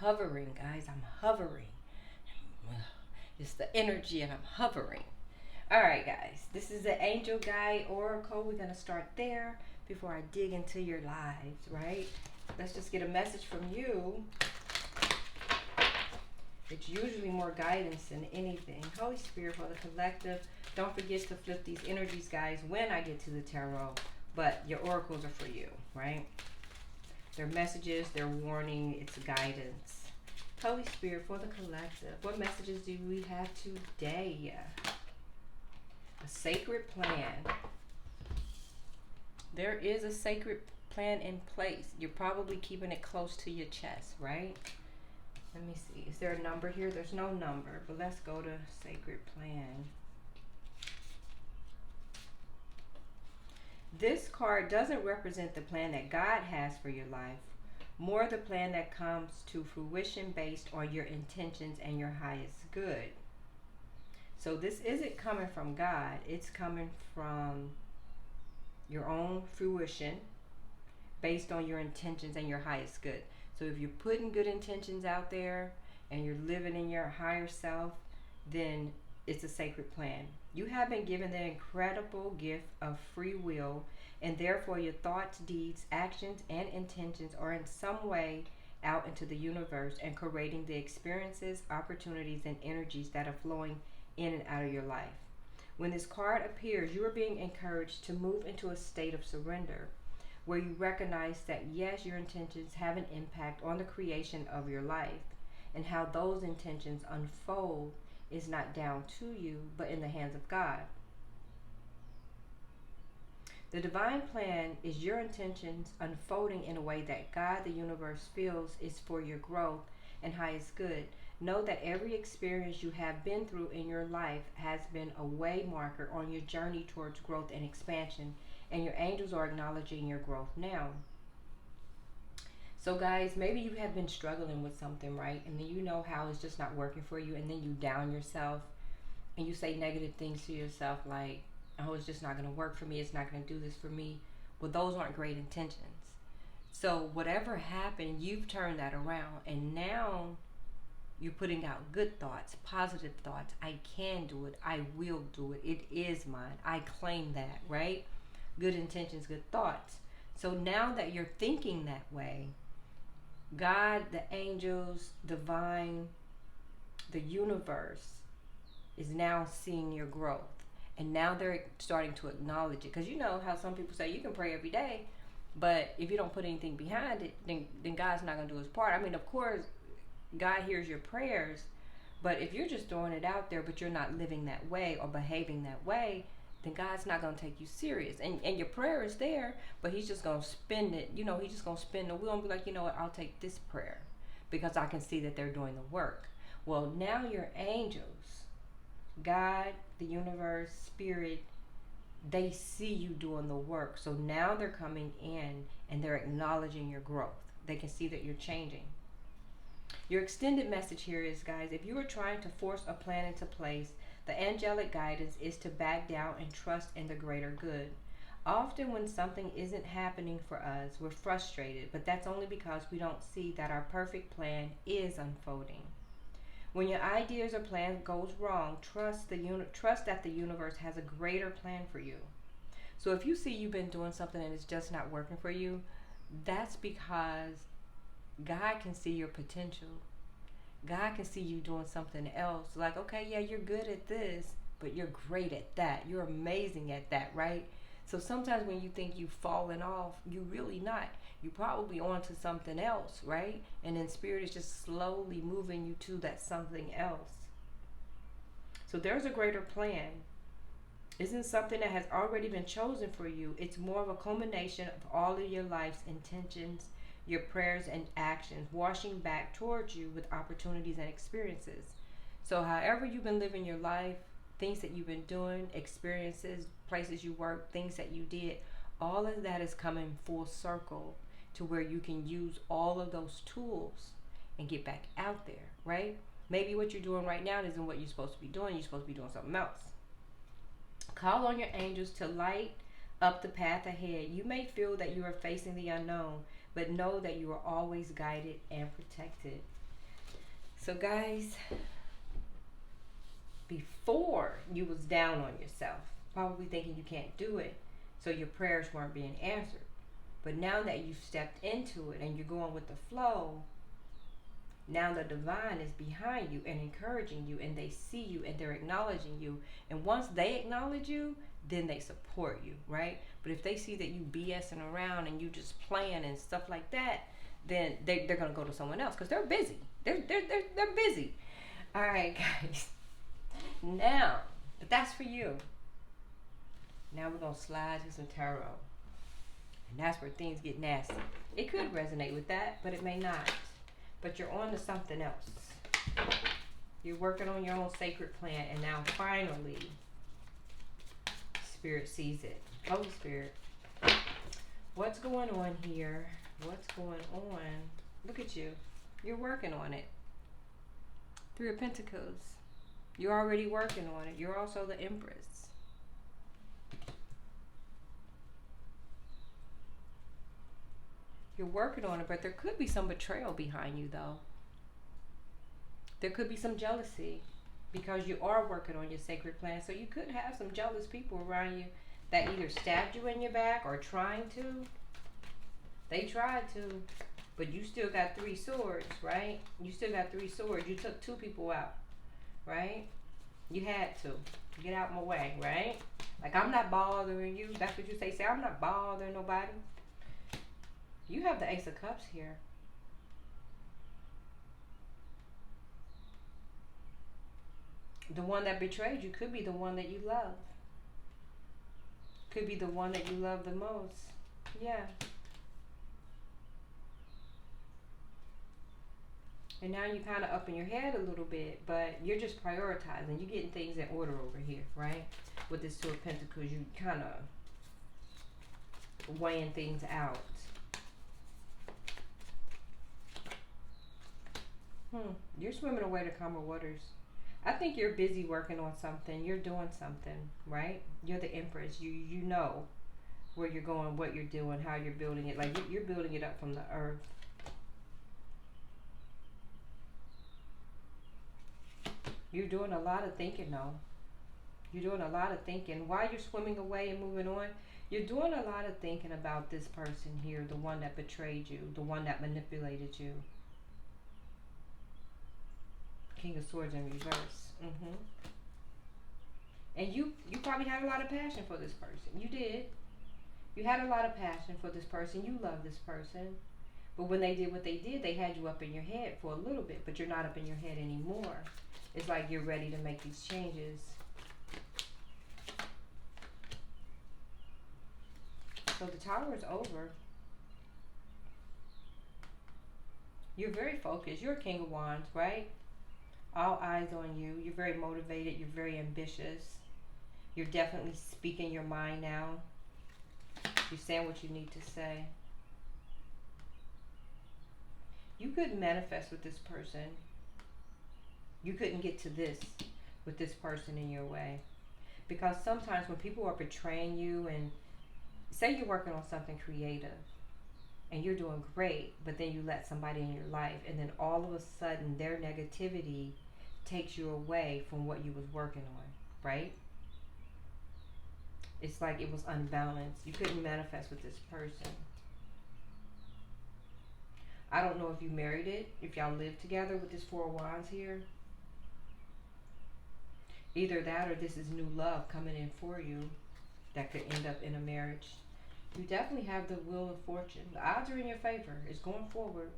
hovering, guys. I'm hovering. It's the energy and I'm hovering. All right, guys. This is the Angel Guide Oracle. We're going to start there before I dig into your lives, right? Let's just get a message from you. It's usually more guidance than anything. Holy Spirit for the collective. Don't forget to flip these energies, guys, when I get to the tarot. But your oracles are for you, right? They're messages, they're warning, it's guidance. Holy Spirit for the collective. What messages do we have today? A sacred plan. There is a sacred plan in place. You're probably keeping it close to your chest, right? Let me see. Is there a number here? There's no number, but let's go to sacred plan. This card doesn't represent the plan that God has for your life, more the plan that comes to fruition based on your intentions and your highest good. So this isn't coming from God, it's coming from your own fruition based on your intentions and your highest good. So if you're putting good intentions out there and you're living in your higher self, then it's a sacred plan. You have been given the incredible gift of free will, and therefore your thoughts, deeds, actions, and intentions are in some way out into the universe and creating the experiences, opportunities, and energies that are flowing in and out of your life. When this card appears, you are being encouraged to move into a state of surrender, where you recognize that yes, your intentions have an impact on the creation of your life, and how those intentions unfold is not down to you, but in the hands of God. The divine plan is your intentions unfolding in a way that God, the universe, feels is for your growth and highest good. Know that every experience you have been through in your life has been a way marker on your journey towards growth and expansion, and your angels are acknowledging your growth now. So guys, maybe you have been struggling with something, right? And then you know how it's just not working for you, and then you down yourself and you say negative things to yourself like, oh, it's just not going to work for me, it's not going to do this for me. Well, those aren't great intentions. So whatever happened, you've turned that around, and now you're putting out good thoughts, positive thoughts. I can do it, I will do it, it is mine, I claim that, right? Good intentions, good thoughts. So now that you're thinking that way, God, the angels, divine, the universe is now seeing your growth. And now they're starting to acknowledge it. Because you know how some people say you can pray every day, but if you don't put anything behind it, then God's not going to do his part. I mean, of course, God hears your prayers, but if you're just throwing it out there, but you're not living that way or behaving that way, then God's not going to take you serious. And your prayer is there, but he's just going to spin it. You know, he's just going to spin the wheel and be like, you know what, I'll take this prayer because I can see that they're doing the work. Well, now your angels, God, the universe, spirit, they see you doing the work. So now they're coming in and they're acknowledging your growth. They can see that you're changing. Your extended message here is, guys, if you are trying to force a plan into place, the angelic guidance is to back down and trust in the greater good. Often when something isn't happening for us, we're frustrated, but that's only because we don't see that our perfect plan is unfolding. When your ideas or plan goes wrong, trust that the universe has a greater plan for you. So if you see you've been doing something and it's just not working for you, that's because God can see your potential. God can see you doing something else. Like, okay, yeah, you're good at this, but you're great at that. You're amazing at that, right? So sometimes when you think you've fallen off, you're really not. You're probably on to something else, right? And then spirit is just slowly moving you to that something else. So there's a greater plan. Isn't something that has already been chosen for you. It's more of a culmination of all of your life's intentions, your prayers and actions, washing back towards you with opportunities and experiences. So however you've been living your life, things that you've been doing, experiences, places you work, things that you did, all of that is coming full circle to where you can use all of those tools and get back out there, right? Maybe what you're doing right now isn't what you're supposed to be doing. You're supposed to be doing something else. Call on your angels to light up the path ahead. You may feel that you are facing the unknown, but know that you are always guided and protected. So guys, before you was down on yourself, probably thinking you can't do it, so your prayers weren't being answered. But now that you've stepped into it and you're going with the flow, now the divine is behind you and encouraging you, and they see you and they're acknowledging you. And once they acknowledge you, then they support you, right? But if they see that you BSing around and you just playing and stuff like that, then they're gonna go to someone else because they're busy. They're busy. All right, guys. Now, but that's for you. Now we're gonna slide to some tarot, and that's where things get nasty. It could resonate with that, but it may not. But you're on to something else. You're working on your own sacred plan, and now finally, Spirit sees it. Holy Spirit, what's going on here? What's going on? Look at you. You're working on it. Three of Pentacles. You're already working on it. You're also the Empress. You're working on it, but there could be some betrayal behind you, though. There could be some jealousy because you are working on your sacred plan. So you could have some jealous people around you that either stabbed you in your back or trying to. They tried to, but you still got 3 swords, right? You still got 3 swords. You took 2 people out, right? You had to. Get out my way, right? Like, I'm not bothering you. That's what you say. Say, I'm not bothering nobody. You have the Ace of Cups here. The one that betrayed you could be the one that you love. Could be the one that you love the most. Yeah. And now you're kind of up in your head a little bit, but you're just prioritizing. You're getting things in order over here, right? With this 2 of Pentacles, you kind of weighing things out. You're swimming away to calmer waters. I think you're busy working on something. You're doing something, right? You're the Empress. You know where you're going, what you're doing, how you're building it. Like, you're building it up from the earth. You're doing a lot of thinking, though. You're doing a lot of thinking. While you're swimming away and moving on, you're doing a lot of thinking about this person here, the one that betrayed you, the one that manipulated you. King of Swords in reverse. And you probably had a lot of passion for this person. You did. You had a lot of passion for this person. You love this person. But when they did what they did, they had you up in your head for a little bit, but you're not up in your head anymore. It's like you're ready to make these changes. So the Tower is over. You're very focused. You're a King of Wands, right? All eyes on you. You're very motivated. You're very ambitious. You're definitely speaking your mind now. You're saying what you need to say. You couldn't manifest with this person. You couldn't get to this with this person in your way. Because sometimes when people are betraying you, and say you're working on something creative and you're doing great, but then you let somebody in your life, and then all of a sudden their negativity takes you away from what you was working on, right? It's like it was unbalanced. You couldn't manifest with this person. I don't know if you married it, if y'all live together with this 4 of Wands here. Either that or this is new love coming in for you that could end up in a marriage. You definitely have the wheel of fortune. The odds are in your favor. It's going forward.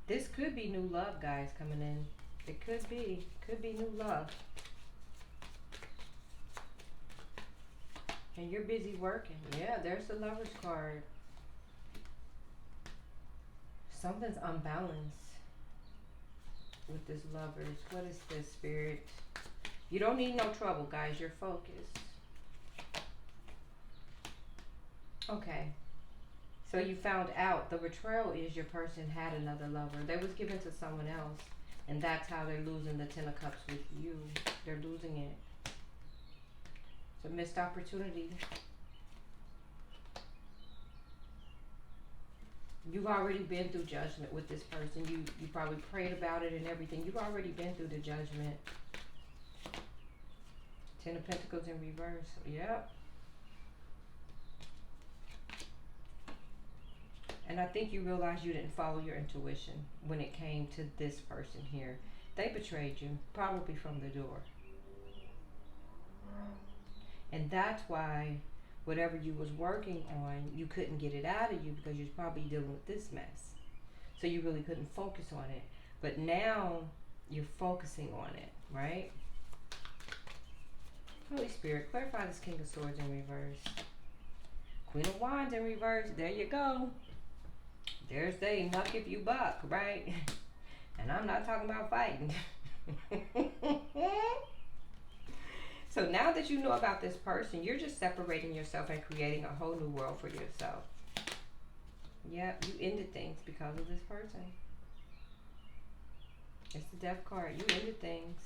This could be new love, guys, coming in. It could be. Could be new love. And you're busy working. Yeah, there's the Lover's card. Something's unbalanced with this Lovers. What is this, Spirit? You don't need no trouble, guys. You're focused. Okay. So you found out the betrayal is your person had another lover. They was given to someone else. And that's how they're losing the 10 of Cups with you. They're losing it. It's a missed opportunity. You've already been through judgment with this person. You probably prayed about it and everything. You've already been through the judgment. Ten of Pentacles in reverse. Yep. And I think you realize you didn't follow your intuition when it came to this person here. They betrayed you, probably from the door. And that's why whatever you was working on, you couldn't get it out of you because you're probably dealing with this mess. So you really couldn't focus on it. But now you're focusing on it, right? Holy Spirit, clarify this King of Swords in reverse. Queen of Wands in reverse. There you go. There's the muck if you buck, right? And I'm not talking about fighting. So now that you know about this person, you're just separating yourself and creating a whole new world for yourself. Yep, you ended things because of this person. It's the Death card. You ended things.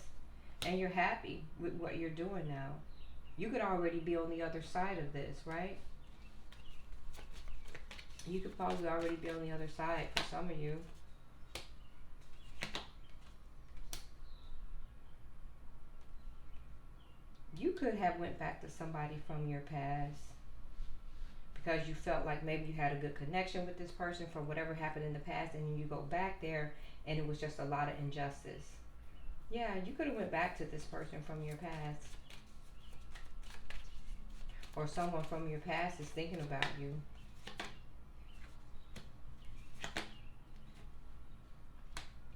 And you're happy with what you're doing now. You could already be on the other side of this, right? You could probably already be on the other side for some of you. You could have went back to somebody from your past because you felt like maybe you had a good connection with this person from whatever happened in the past, and you go back there and it was just a lot of injustice. Yeah, you could have went back to this person from your past. Or someone from your past is thinking about you.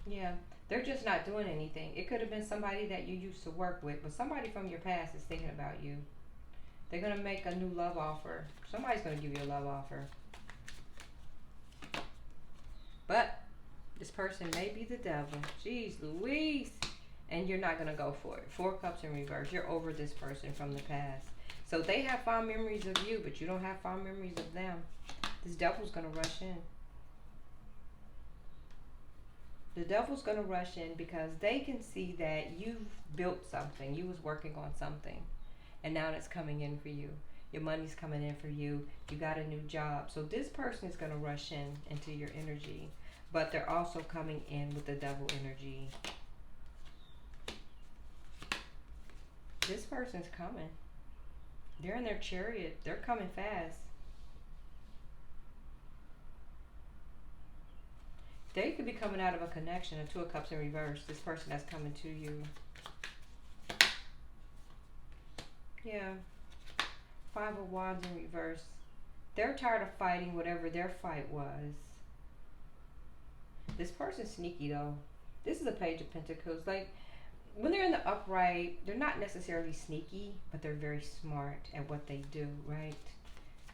Yeah, they're just not doing anything. It could have been somebody that you used to work with, but somebody from your past is thinking about you. They're going to make a new love offer. Somebody's going to give you a love offer. But this person may be the devil. Jeez Louise. And you're not going to go for it. 4 Cups in reverse. You're over this person from the past. So they have fond memories of you, but you don't have fond memories of them. This devil's going to rush in. The devil's going to rush in because they can see that you've built something. You was working on something. And now it's coming in for you. Your money's coming in for you. You got a new job. So this person is going to rush in into your energy. But they're also coming in with the devil energy. This person's coming. They're in their chariot. They're coming fast. They could be coming out of a connection. A 2 of Cups in reverse. This person that's coming to you. Yeah. 5 of Wands in reverse. They're tired of fighting whatever their fight was. This person's sneaky though. This is a Page of Pentacles. Like, when they're in the upright, they're not necessarily sneaky, but they're very smart at what they do, right?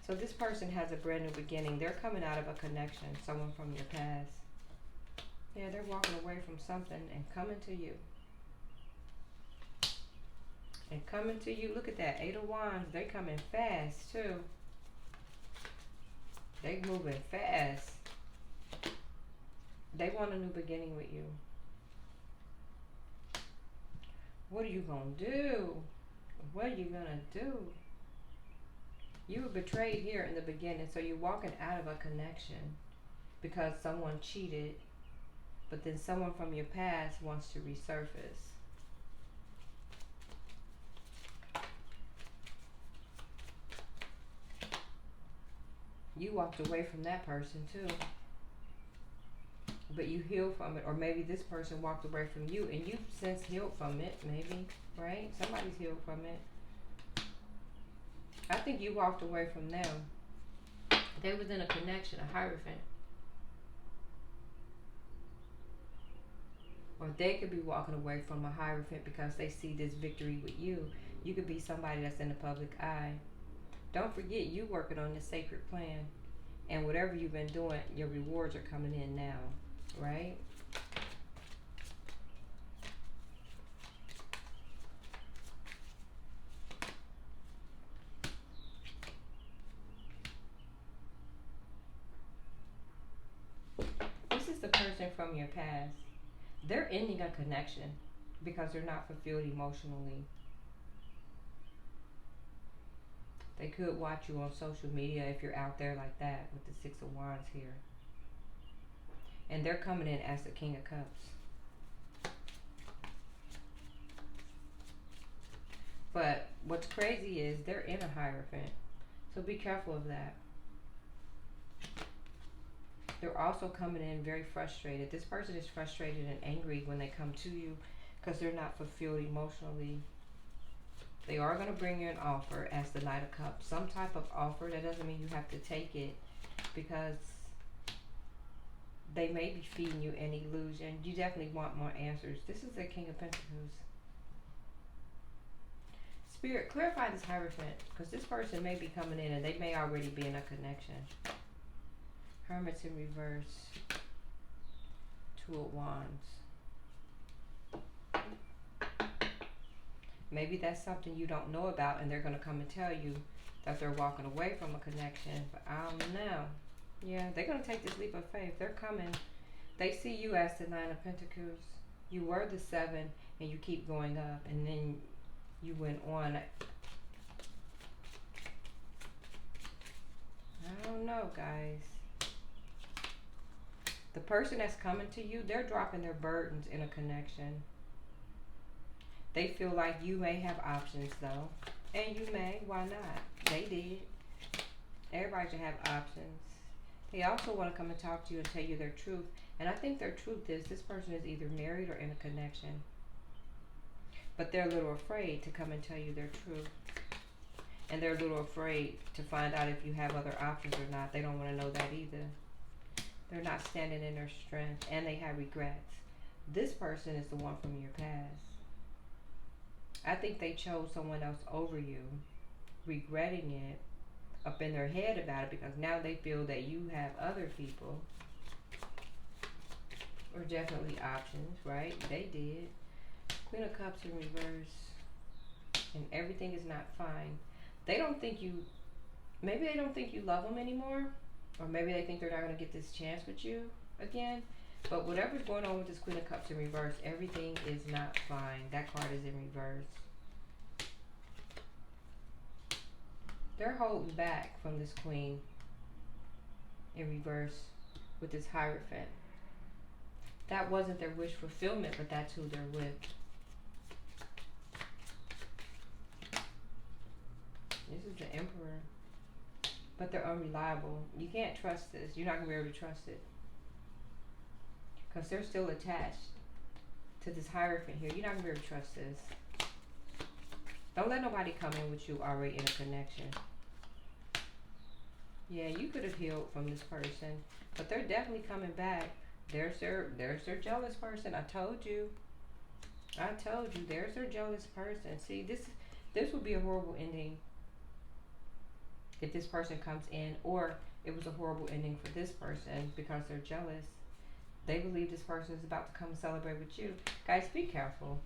So this person has a brand new beginning. They're coming out of a connection, someone from your past. Yeah, they're walking away from something and coming to you. And coming to you, look at that, 8 of Wands. They coming fast too. They moving fast. They want a new beginning with you. What are you going to do? What are you going to do? You were betrayed here in the beginning, so you're walking out of a connection because someone cheated, but then someone from your past wants to resurface. You walked away from that person too. But you healed from it, or maybe this person walked away from you and you've since healed from it, maybe, right? Somebody's healed from it. I think you walked away from them. They was in a connection, a Hierophant. Or they could be walking away from a Hierophant because they see this victory with you. You could be somebody that's in the public eye. Don't forget, you working on this sacred plan. And whatever you've been doing, your rewards are coming in now. Right? This is the person from your past. They're ending a connection because they're not fulfilled emotionally. They could watch you on social media if you're out there like that with the 6 of Wands here. And they're coming in as the King of Cups. But what's crazy is they're in a Hierophant. So be careful of that. They're also coming in very frustrated. This person is frustrated and angry when they come to you because they're not fulfilled emotionally. They are going to bring you an offer as the Knight of Cups. Some type of offer. That doesn't mean you have to take it, because they may be feeding you an illusion. You definitely want more answers. This is the King of Pentacles. Spirit, clarify this Hierophant, because this person may be coming in and they may already be in a connection. Hermits in reverse. Two of Wands. Maybe that's something you don't know about, and they're going to come and tell you that they're walking away from a connection. But I don't know. Yeah, they're going to take this leap of faith. They're coming. They see you as the Nine of Pentacles. You were the 7, and you keep going up, and then you went on. I don't know, guys. The person that's coming to you, they're dropping their burdens in a connection. They feel like you may have options, though. And you may. Why not? They did. Everybody should have options. They also want to come and talk to you and tell you their truth. And I think their truth is this person is either married or in a connection. But they're a little afraid to come and tell you their truth. And they're a little afraid to find out if you have other options or not. They don't want to know that either. They're not standing in their strength. And they have regrets. This person is the one from your past. I think they chose someone else over you, regretting it, up in their head about it, because now they feel that you have other people. Or definitely options, right? They did. Queen of Cups in reverse. And everything is not fine. They don't think you, maybe they don't think you love them anymore. Or maybe they think they're not going to get this chance with you again. But whatever's going on with this Queen of Cups in reverse, everything is not fine. That card is in reverse. They're holding back from this Queen in reverse with this Hierophant. That wasn't their wish fulfillment, but that's who they're with. This is the Emperor. But they're unreliable. You can't trust this. You're not going to be able to trust it. Because they're still attached to this Hierophant here. You're not going to be able to trust this. Don't let nobody come in with you already in a connection. Yeah, you could have healed from this person. But they're definitely coming back. There's their jealous person. I told you. I told you. There's their jealous person. See, this would be a horrible ending if this person comes in. Or it was a horrible ending for this person because they're jealous. They believe this person is about to come and celebrate with you. Guys, be careful.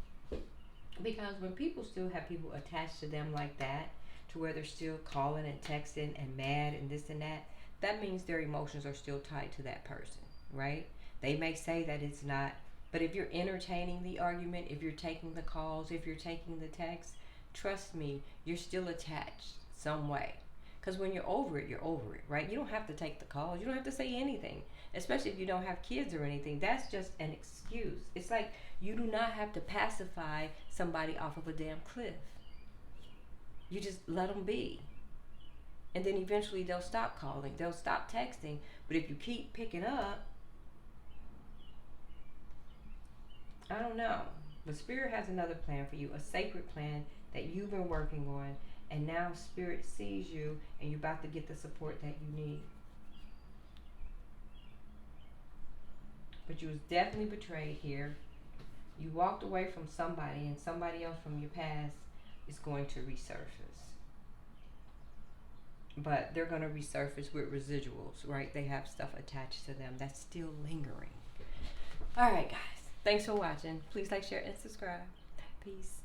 Because when people still have people attached to them like that, to where they're still calling and texting and mad and this and that, that means their emotions are still tied to that person, right? They may say that it's not, but if you're entertaining the argument, if you're taking the calls, if you're taking the texts, trust me, you're still attached some way. Because when you're over it, right? You don't have to take the calls. You don't have to say anything, especially if you don't have kids or anything. That's just an excuse. It's like you do not have to pacify somebody off of a damn cliff. You just let them be. And then eventually they'll stop calling. They'll stop texting. But if you keep picking up, I don't know. But Spirit has another plan for you, a sacred plan that you've been working on. And now Spirit sees you and you're about to get the support that you need. But you was definitely betrayed here. You walked away from somebody, and somebody else from your past is going to resurface. But they're going to resurface with residuals, right? They have stuff attached to them that's still lingering. All right, guys. Thanks for watching. Please like, share, and subscribe. Peace.